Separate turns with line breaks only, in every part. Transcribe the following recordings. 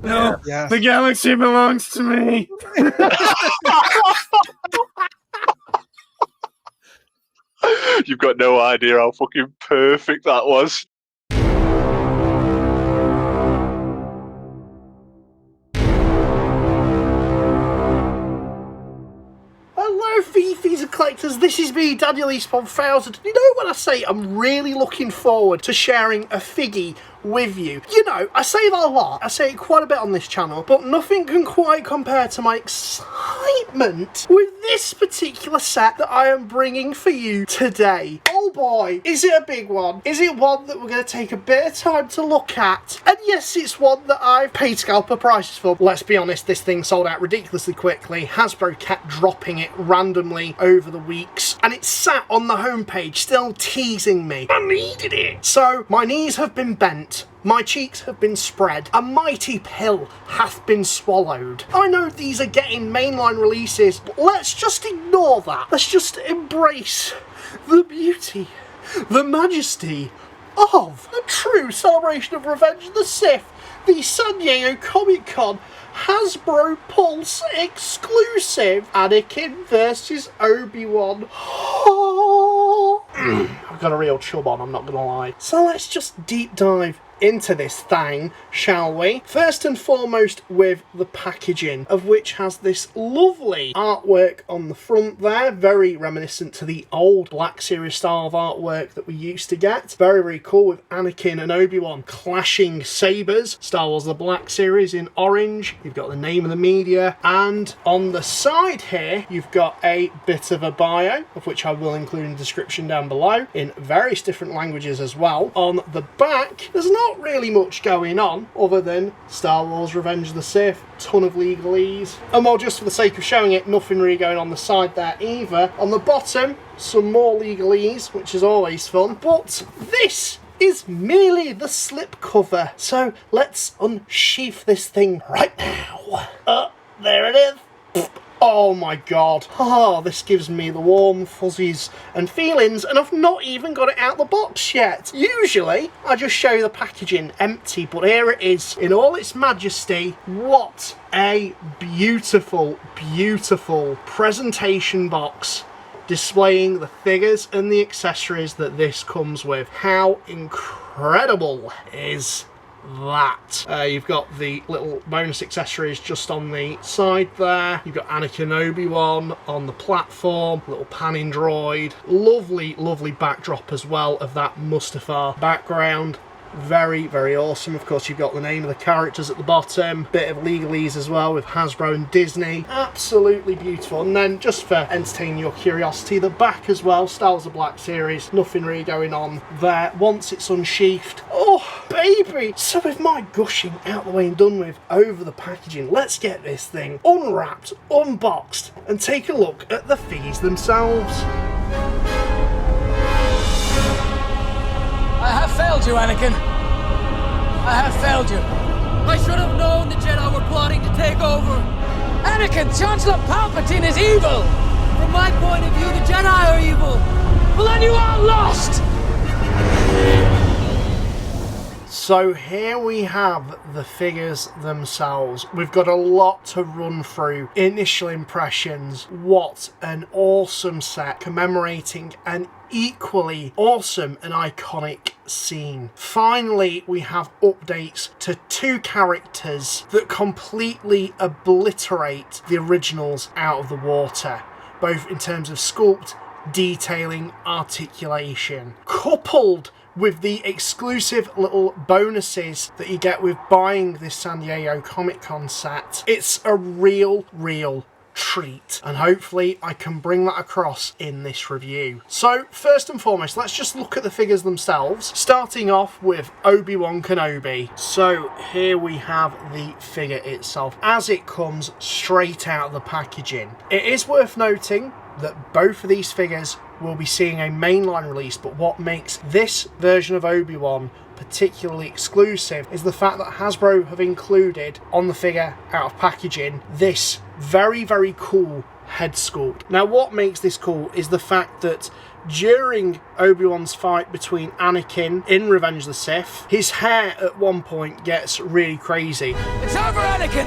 No,
Yes.
the galaxy belongs to me.
You've got no idea how fucking perfect that was.
Hello, Fifis and collectors. This is me, Daniel East 1000. You know when I say I'm really looking forward to sharing a figgy with you? You know, I say that a lot. I say it quite a bit on this channel, but nothing can quite compare to my excitement with this particular set that I am bringing for you today. Oh boy, is it a big one? Is it one that we're going to take a bit of time to look at? And yes, it's one that I've paid scalper prices for. Let's be honest, this thing sold out ridiculously quickly. Hasbro kept dropping it randomly over the weeks, and it sat on the homepage still teasing me. I needed it. So my knees have been bent, my cheeks have been spread, a mighty pill hath been swallowed. I know these are getting mainline releases, but let's just ignore that. Let's just embrace the beauty, the majesty of a true celebration of Revenge of the Sith, the San Diego Comic-Con Hasbro Pulse exclusive Anakin versus Obi-Wan. I've got a real chub on, I'm not gonna lie. So let's just deep dive into this thing, shall we? First and foremost with the packaging, of which has this lovely artwork on the front there, very reminiscent to the old Black Series style of artwork that we used to get. Very, very cool, with Anakin and Obi-Wan clashing sabers. Star Wars The Black Series in orange. You've got the name of the media, and on the side here you've got a bit of a bio, of which I will include in the description down below, in various different languages as well. On the back, there's not really much going on other than Star Wars Revenge of the Sith, ton of legalese, and well, just for the sake of showing it, nothing really going on the side there either. On the bottom, some more legalese, which is always fun, but this is merely the slip cover, so let's unsheath this thing right now. There it is. Oh my god. Oh, this gives me the warm fuzzies and feelings, and I've not even got it out the box yet. Usually, I just show you the packaging empty, but here it is in all its majesty. What a beautiful, beautiful presentation box displaying the figures and the accessories that this comes with. How incredible is that? You've got the little bonus accessories just on the side there. You've got Anakin and Obi-Wan on the platform, little panning droid. Lovely, lovely backdrop as well of that Mustafar background. Very, very awesome. Of course, you've got the name of the characters at the bottom. Bit of legalese as well with Hasbro and Disney. Absolutely beautiful. And then, just for entertaining your curiosity, the back as well. Star Wars The Black Series. Nothing really going on there once it's unsheathed. Oh, baby! So with my gushing out the way and done with over the packaging, let's get this thing unwrapped, unboxed, and take a look at the figgies themselves.
I have failed you, Anakin. I have failed you. I should have known the Jedi were plotting to take over. Anakin, Chancellor Palpatine is evil. From my point of view, the Jedi are evil. Well, then you are lost.
So here we have the figures themselves. We've got a lot to run through. Initial impressions. What an awesome set commemorating an equally awesome and iconic scene. Finally, we have updates to two characters that completely obliterate the originals out of the water, both in terms of sculpt, detailing, articulation, coupled with the exclusive little bonuses that you get with buying this San Diego Comic-Con set. It's a real treat, and hopefully I can bring that across in this review. So first and foremost, let's just look at the figures themselves, starting off with Obi-Wan Kenobi. So here we have the figure itself as it comes straight out of the packaging. It is worth noting that both of these figures will be seeing a mainline release, but what makes this version of Obi-Wan particularly exclusive is the fact that Hasbro have included on the figure out of packaging this very cool head sculpt. Now what makes this cool is the fact that during Obi-Wan's fight between Anakin in Revenge of the Sith, his hair at one point gets really crazy.
It's over, Anakin!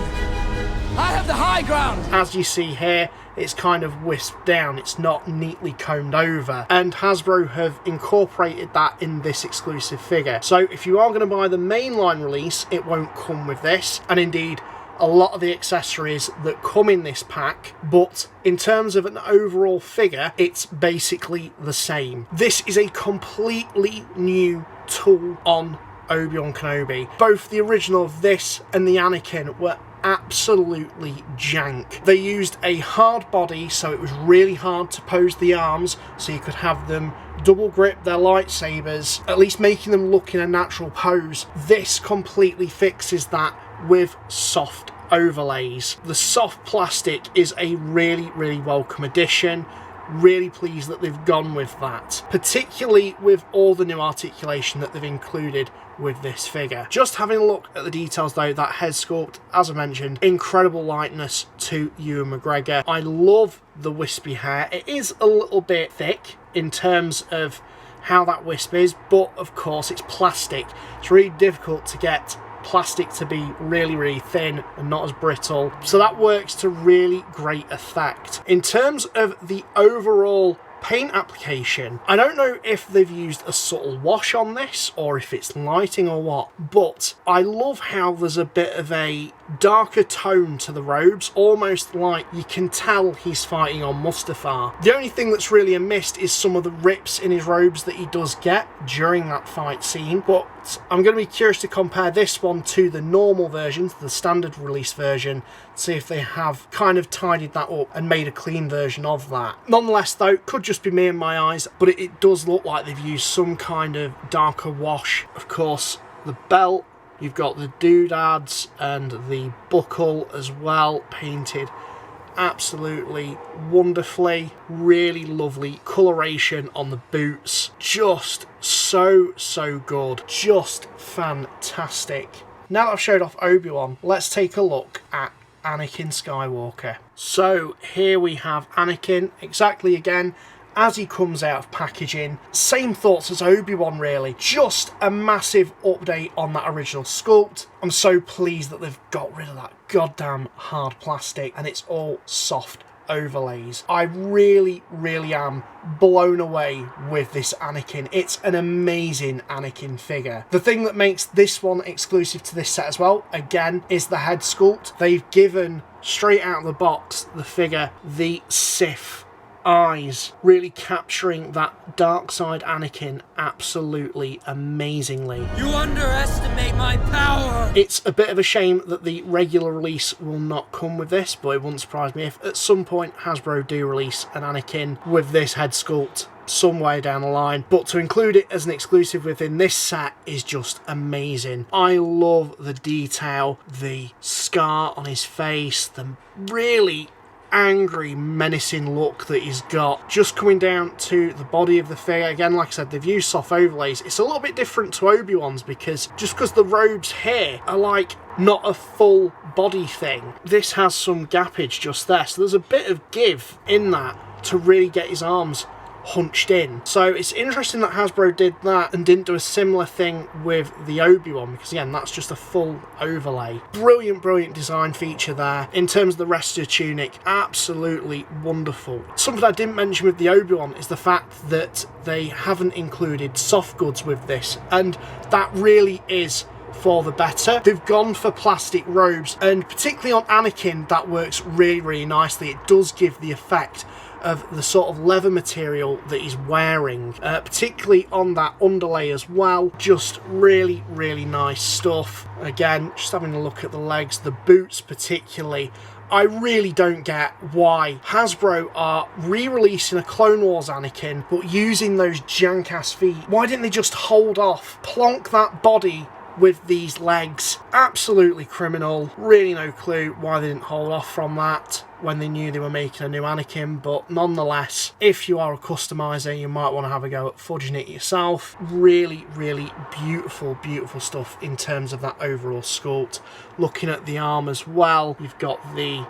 I have the high ground!
As you see here, it's kind of wisped down, it's not neatly combed over, and Hasbro have incorporated that in this exclusive figure. So if you are going to buy the mainline release, it won't come with this, and indeed a lot of the accessories that come in this pack, but in terms of an overall figure, it's basically the same. This is a completely new tool on Obi-Wan Kenobi. Both the original of this and the Anakin were absolutely jank. They used a hard body, so it was really hard to pose the arms, so you could have them double grip their lightsabers, at least making them look in a natural pose. This completely fixes that with soft overlays. The soft plastic is a really, really welcome addition. Really pleased that they've gone with that, particularly with all the new articulation that they've included with this figure. Just having a look at the details though, that head sculpt, as I mentioned, incredible likeness to Ewan McGregor. I love the wispy hair. It is a little bit thick in terms of how that wisp is, but of course it's plastic. It's really difficult to get plastic to be really, really thin and not as brittle, so that works to really great effect. In terms of the overall paint application, I don't know if they've used a subtle wash on this or if it's lighting or what, but I love how there's a bit of a darker tone to the robes, almost like you can tell he's fighting on Mustafar. The only thing that's really amiss is some of the rips in his robes that he does get during that fight scene, but I'm going to be curious to compare this one to the normal version, the standard release version, see if they have kind of tidied that up and made a clean version of that. Nonetheless though, it could just be me and my eyes, but it does look like they've used some kind of darker wash. Of course, the belt, you've got the doodads and the buckle as well, painted absolutely wonderfully. Really lovely coloration on the boots, just so good, just fantastic. Now that I've showed off Obi-Wan, let's take a look at Anakin Skywalker. So here we have Anakin, exactly again as he comes out of packaging. Same thoughts as Obi-Wan really, just a massive update on that original sculpt. I'm so pleased that they've got rid of that goddamn hard plastic and it's all soft overlays. I really am blown away with this Anakin. It's an amazing Anakin figure. The thing that makes this one exclusive to this set as well, again, is the head sculpt. They've given, straight out of the box, the figure the Sith eyes, really capturing that dark side Anakin absolutely amazingly.
You underestimate my power!
It's a bit of a shame that the regular release will not come with this, but it wouldn't surprise me if at some point Hasbro do release an Anakin with this head sculpt some way down the line, but to include it as an exclusive within this set is just amazing. I love the detail, the scar on his face, the really angry, menacing look that he's got. Just coming down to the body of the figure, again, like I said, they've used soft overlays. It's a little bit different to Obi-Wan's because the robes here are like not a full body thing. This has some gappage just there, so there's a bit of give in that to really get his arms hunched in. So it's interesting that Hasbro did that and didn't do a similar thing with the Obi-Wan, because again, that's just a full overlay. Brilliant design feature there. In terms of the rest of the tunic, absolutely wonderful. Something I didn't mention with the Obi-Wan is the fact that they haven't included soft goods with this, and that really is for the better. They've gone for plastic robes, and particularly on Anakin, that works really nicely. It does give the effect of the sort of leather material that he's wearing, particularly on that underlay as well. Just really nice stuff. Again, just having a look at the legs, the boots particularly. I really don't get why Hasbro are re-releasing a Clone Wars Anakin but using those jank-ass feet. Why didn't they just hold off, plonk that body with these legs? Absolutely criminal. Really no clue why they didn't hold off from that when they knew they were making a new Anakin, but nonetheless, if you are a customizer, you might want to have a go at fudging it yourself. Really beautiful stuff in terms of that overall sculpt. Looking at the arm as well, you've got the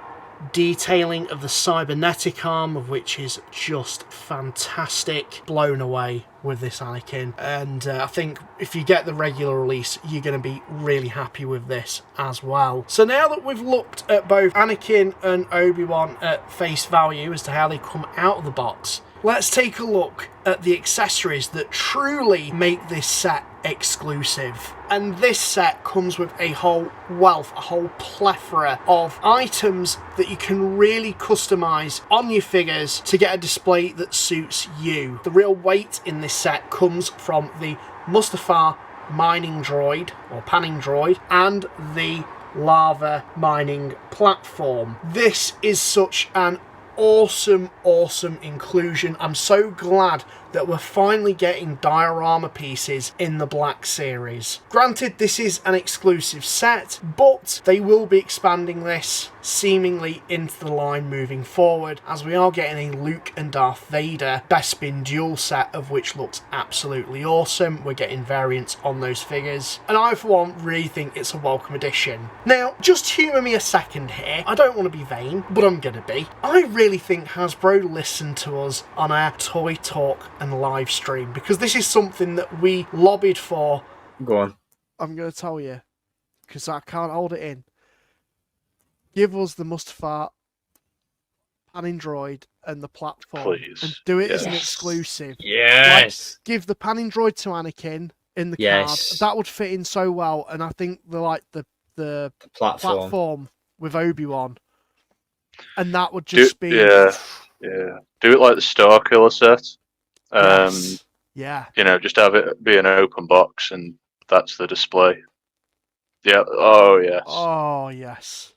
detailing of the cybernetic arm, of which is just fantastic. Blown away with this Anakin, and I think if you get the regular release, you're going to be really happy with this as well. So now that we've looked at both Anakin and Obi-Wan at face value as to how they come out of the box, let's take a look at the accessories that truly make this set exclusive. And this set comes with a whole wealth, a whole plethora of items that you can really customize on your figures to get a display that suits you. The real weight in this set comes from the Mustafar mining droid, or panning droid, and the lava mining platform. This is such an awesome inclusion. I'm so glad that we're finally getting diorama pieces in the Black Series. Granted, this is an exclusive set, but they will be expanding this seemingly into the line moving forward, as we are getting a Luke and Darth Vader Bespin duel set, of which looks absolutely awesome. We're getting variants on those figures, and I for one really think it's a welcome addition. Now, just humour me a second here. I don't want to be vain, but I'm gonna be. I really think Hasbro listened to us on our Toy Talk and live stream, because this is something that we lobbied for.
Go on.
I'm going to tell you, because I can't hold it in. Give us the Mustafar panning droid and the platform.
Please.
And do it as an
Yes.
exclusive.
Yes.
Like, give the panning droid to Anakin in the
Yes.
card. That would fit in so well. And I think the platform with Obi-Wan. And that would just be...
Yeah. Do it like the Star Killer set.
Yes. Yeah.
You know, just have it be an open box, and that's the display. Yeah. Oh yes.
Oh, yes.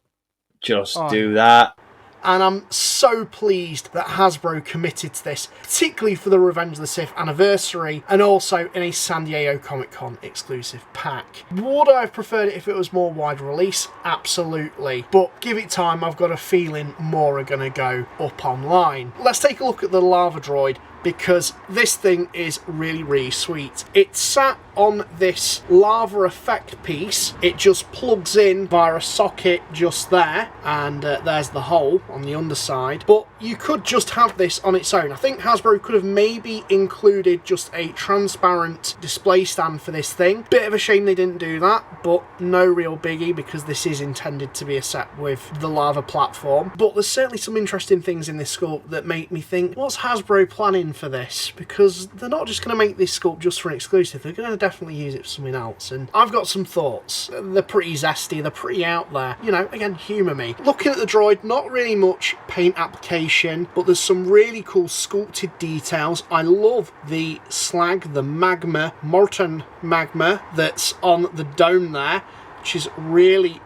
Just
Oh.
do that.
And I'm so pleased that Hasbro committed to this, particularly for the Revenge of the Sith anniversary, and also in a San Diego Comic-Con exclusive pack. Would I have preferred it if it was more wide release? Absolutely. But give it time, I've got a feeling more are going to go up online. Let's take a look at the lava droid, because this thing is really sweet. It's sat on this lava effect piece. It just plugs in via a socket just there, and there's the hole on the underside. But you could just have this on its own. I think Hasbro could have maybe included just a transparent display stand for this thing. Bit of a shame they didn't do that, but no real biggie, because this is intended to be a set with the lava platform. But there's certainly some interesting things in this sculpt that make me think, what's Hasbro planning for this? Because they're not just going to make this sculpt just for an exclusive, they're going to definitely use it for something else. And I've got some thoughts. They're pretty zesty, they're pretty out there. You know, again, humour me. Looking at the droid, not really much paint application, but there's some really cool sculpted details. I love the slag, the magma, molten magma that's on the dome there, which is really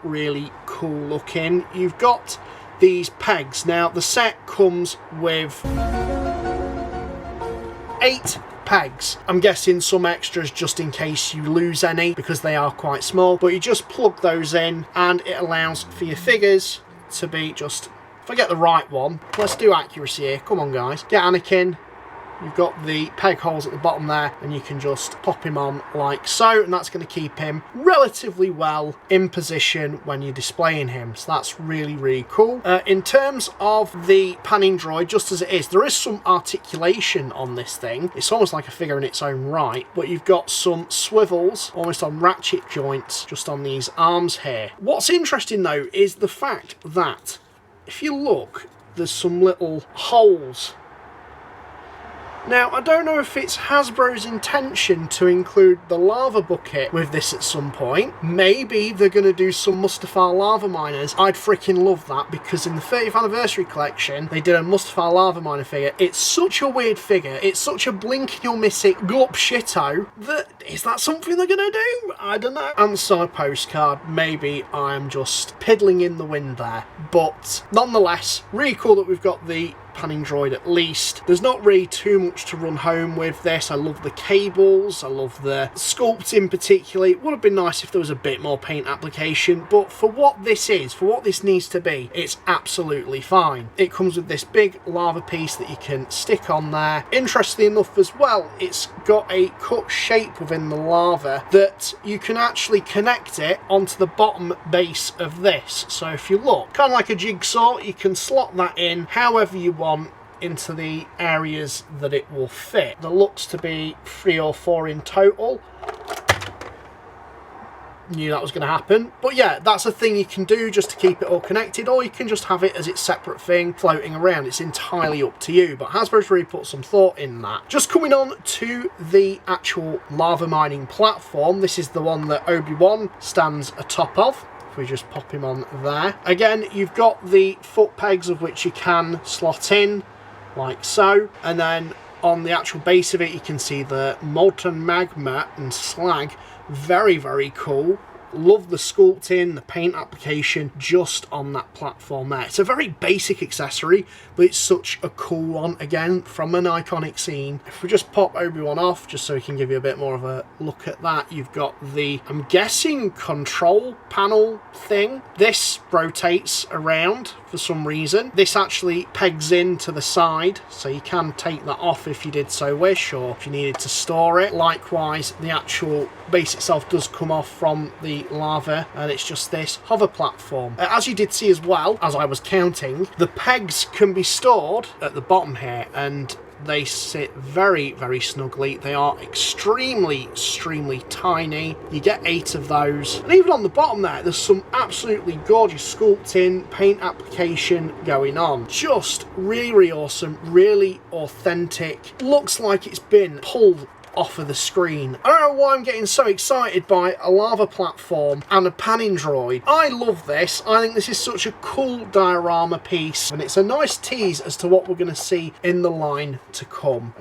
cool looking. You've got these pegs. Now, the set comes with 8 pegs. I'm guessing some extras just in case you lose any, because they are quite small, but you just plug those in and it allows for your figures to be just... If I get the right one, let's do accuracy here. Come on, guys. Get Anakin. You've got the peg holes at the bottom there, and you can just pop him on like so, and that's going to keep him relatively well in position when you're displaying him. So that's really cool. In terms of the panning droid, just as it is, there is some articulation on this thing. It's almost like a figure in its own right, but you've got some swivels almost on ratchet joints just on these arms here. What's interesting though is the fact that if you look, there's some little holes. Now, I don't know if it's Hasbro's intention to include the lava bucket with this at some point. Maybe they're going to do some Mustafar lava miners. I'd freaking love that, because in the 30th anniversary collection, they did a Mustafar lava miner figure. It's such a weird figure. It's such a blink and you'll miss it glup shito that, is that something they're going to do? I don't know. Answer postcard. Maybe I'm just piddling in the wind there. But nonetheless, really cool that we've got the panning droid at least. There's not really too much to run home with this. I love the cables, I love the sculpting particularly. It would have been nice if there was a bit more paint application, but for what this is, for what this needs to be, it's absolutely fine. It comes with this big lava piece that you can stick on there. Interestingly enough as well, it's got a cut shape within the lava that you can actually connect it onto the bottom base of this. So if you look, kind of like a jigsaw, you can slot that in however you want into the areas that it will fit. There looks to be 3 or 4 in total. Knew that was going to happen, but yeah, that's a thing you can do just to keep it all connected, or you can just have it as its separate thing floating around. It's entirely up to you, but Hasbro's really put some thought in that. Just coming on to the actual lava mining platform, this is the one that Obi-Wan stands atop of. If we just pop him on there. Again, you've got the foot pegs of which you can slot in, like so, and then on the actual base of it you can see the molten magma and slag. Very, very cool. Love the sculpting, the paint application just on that platform there. It's a very basic accessory, but it's such a cool one, again, from an iconic scene. If we just pop Obi-Wan off, just so we can give you a bit more of a look at that, you've got the, I'm guessing, control panel thing. This rotates around for some reason. This actually pegs in to the side, so you can take that off if you did so wish, or if you needed to store it. Likewise, the actual base itself does come off from the lava, and it's just this hover platform. As you did see as well, as I was counting, the pegs can be stored at the bottom here, and they sit very, very snugly. They are extremely tiny. You get 8 of those. And even on the bottom there, there's some absolutely gorgeous sculpting, paint application going on. Just really, really awesome, really authentic. Looks like it's been pulled off of the screen. I don't know why I'm getting so excited by a lava platform and a panning droid. I love this. I think this is such a cool diorama piece, and it's a nice tease as to what we're going to see in the line to come.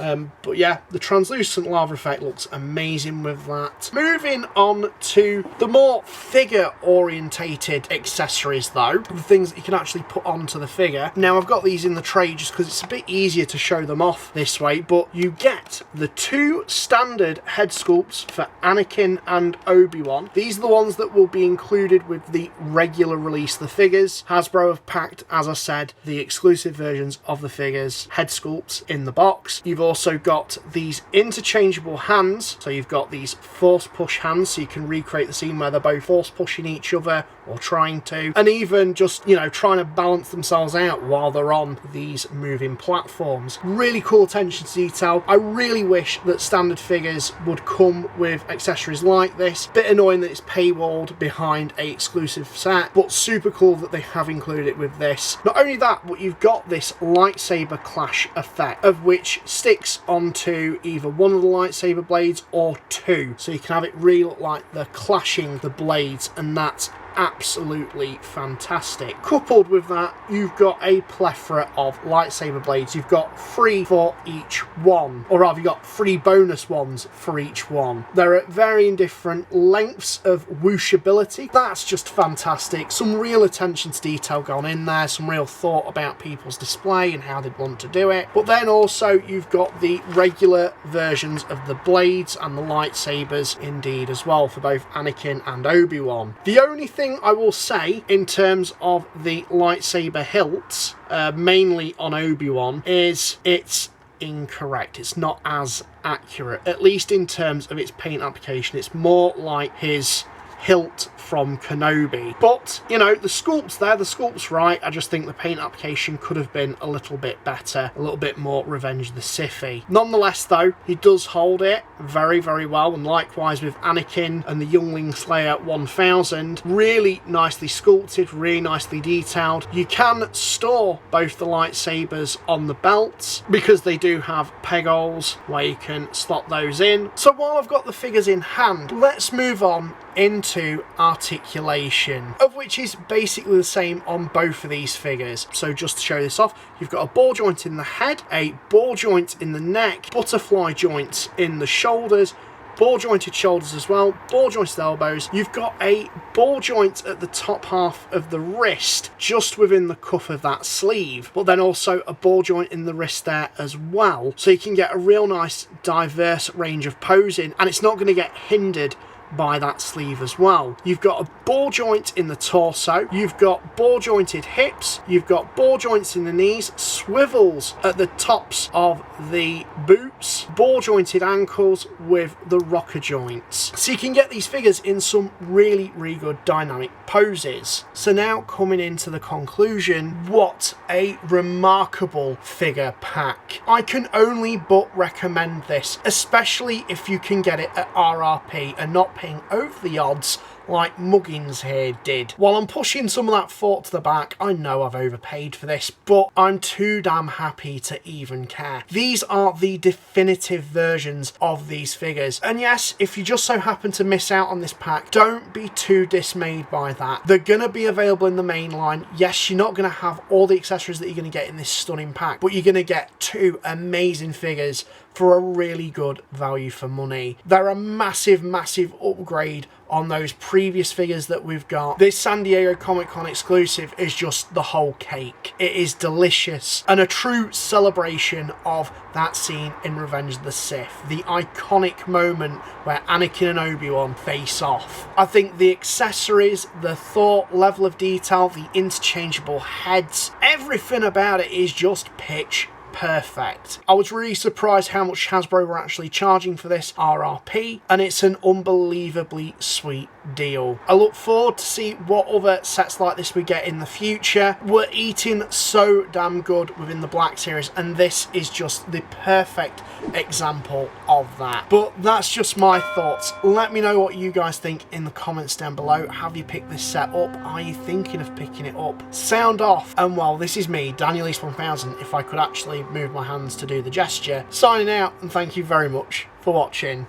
But yeah, the translucent lava effect looks amazing with that. Moving on to the more figure orientated accessories though, the things that you can actually put onto the figure. Now I've got these in the tray just because it's a bit easier to show them off this way, but you get the 2 standard head sculpts for Anakin and Obi-Wan. These are the ones that will be included with the regular release of the figures. Hasbro have packed, as I said, the exclusive versions of the figures head sculpts in the box. You've also got these interchangeable hands, so you've got these force push hands, so you can recreate the scene where they're both force pushing each other or trying to, and even just, you know, trying to balance themselves out while they're on these moving platforms. Really cool attention to detail. I really wish that standard figures would come with accessories like this. Bit annoying that it's paywalled behind a exclusive set, but super cool that they have included it with this. Not only that, but you've got this lightsaber clash effect, of which sticks onto either one of the lightsaber blades or 2, so you can have it really look like they're clashing the blades, and that's absolutely fantastic. Coupled with that, you've got a plethora of lightsaber blades. You've got 3 for each one, or rather you've got 3 bonus ones for each one. They're at varying different lengths of whooshability. That's just fantastic. Some real attention to detail gone in there, some real thought about people's display and how they'd want to do it. But then also you've got the regular versions of the blades and the lightsabers indeed as well for both Anakin and Obi-Wan. The only thing I will say in terms of the lightsaber hilts, mainly on Obi-Wan, is it's incorrect. It's not as accurate, at least in terms of its paint application. It's more like his hilt from Kenobi. But, you know, the sculpt's there, the sculpt's right. I just think the paint application could have been a little bit better, a little bit more Revenge of the Sith-y. Nonetheless, though, he does hold it very, very well, and likewise with Anakin and the Youngling Slayer 1000. Really nicely sculpted, really nicely detailed. You can store both the lightsabers on the belts, because they do have peg holes where you can slot those in. So while I've got the figures in hand, let's move on into articulation, of which is basically the same on both of these figures. So just to show this off, you've got a ball joint in the head, a ball joint in the neck, butterfly joints in the shoulders, ball jointed shoulders as well, ball jointed elbows. You've got a ball joint at the top half of the wrist, just within the cuff of that sleeve, but then also a ball joint in the wrist there as well. So you can get a real nice diverse range of posing, and it's not going to get hindered by that sleeve as well. You've got a ball joint in the torso, you've got ball jointed hips, you've got ball joints in the knees, swivels at the tops of the boots, ball jointed ankles with the rocker joints. So you can get these figures in some really good dynamic poses. So now coming into the conclusion, what a remarkable figure pack. I can only but recommend this, especially if you can get it at RRP and not paying over the odds like Muggins here did. While I'm pushing some of that thought to the back, I know I've overpaid for this, but I'm too damn happy to even care. These are the definitive versions of these figures. And yes, if you just so happen to miss out on this pack, don't be too dismayed by that. They're going to be available in the main line. Yes, you're not going to have all the accessories that you're going to get in this stunning pack, but you're going to get two amazing figures for a really good value for money. They're a massive upgrade on those previous figures that we've got. This San Diego Comic-Con exclusive is just the whole cake. It is delicious and a true celebration of that scene in Revenge of the Sith, the iconic moment where Anakin and Obi-Wan face off. I think the accessories, the thought, level of detail, the interchangeable heads, everything about it is just pitch perfect. I was really surprised how much Hasbro were actually charging for this RRP, and it's an unbelievably sweet deal. I look forward to see what other sets like this we get in the future. We're eating so damn good within the Black Series, and this is just the perfect example of that. But that's just my thoughts. Let me know what you guys think in the comments down below. Have you picked this set up? Are you thinking of picking it up? Sound off. And well, this is me, Daniel East 1000, if I could actually move my hands to do the gesture, signing out, and thank you very much for watching.